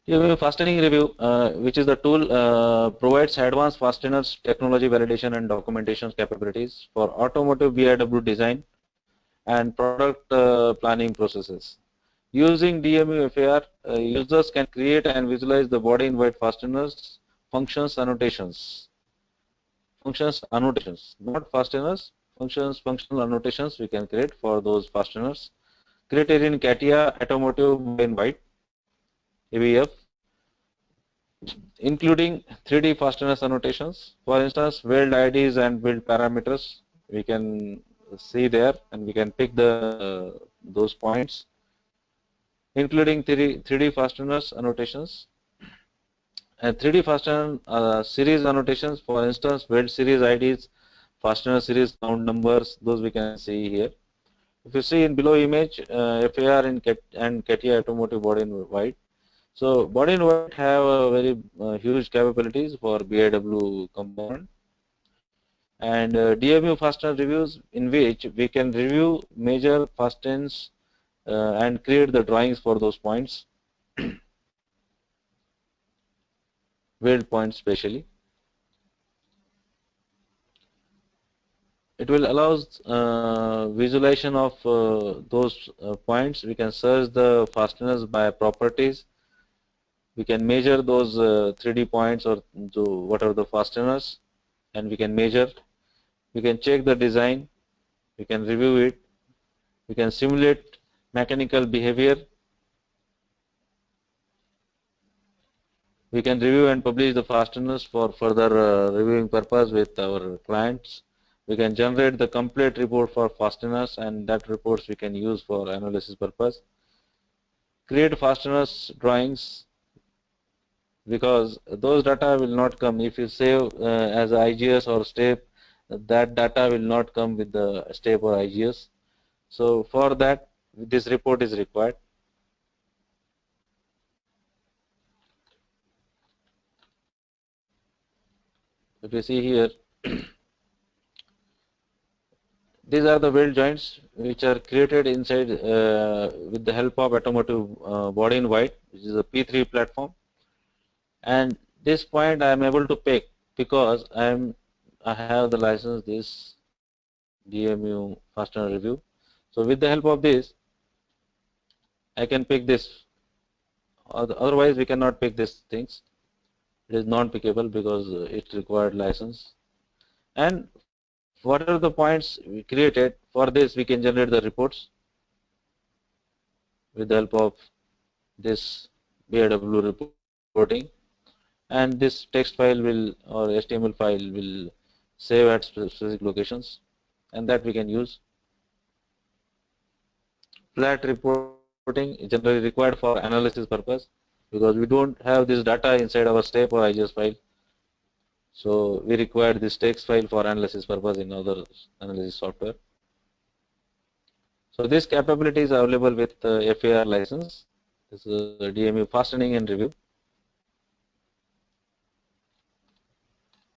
DMU fastening review, which is the tool, provides advanced fasteners technology validation and documentation capabilities for automotive BIW design and product planning processes. Using DMU FAR, users can create and visualize the body-in-white fasteners functions annotations. Functions annotations, not fasteners, functions, functional annotations we can create for those fasteners. Created in CATIA Automotive Body-in-White, ABF, including 3D fasteners annotations. For instance, weld IDs and build parameters we can see there, and we can pick those points, including 3D fasteners annotations and 3D fastener series annotations. For instance, weld series IDs, fastener series count numbers, those we can see here. If you see in below image, FAR and CATIA Automotive Body-in-White. So body-in-white have a very huge capabilities for BIW component, and DMU fastener reviews, in which we can review major fastens and create the drawings for those points, weld points specially. It will allows visualization of those points. We can search the fasteners by properties. We can measure those 3D points or what are the fasteners, and we can measure. We can check the design. We can review it. We can simulate mechanical behavior. We can review and publish the fasteners for further reviewing purpose with our clients. We can generate the complete report for fasteners, and that reports we can use for analysis purpose. Create fasteners drawings, because those data will not come if you save as IGS or step. That data will not come with the step or IGS. So for that, this report is required. If you see here, these are the weld joints which are created inside with the help of automotive Body-in-White, which is a P3 platform. And this point I am able to pick because I have the license, this DMU fastener review. So with the help of this, I can pick this. Otherwise, we cannot pick these things. It is non-pickable because it required license. And what are the points we created? For this, we can generate the reports with the help of this BIW reporting. And this text file will, or HTML file will save at specific locations, and that we can use. Flat reporting is generally required for analysis purpose, because we don't have this data inside our step or IGS file. So we require this text file for analysis purpose in other analysis software. So this capability is available with FAR license. This is DMU fastening and review.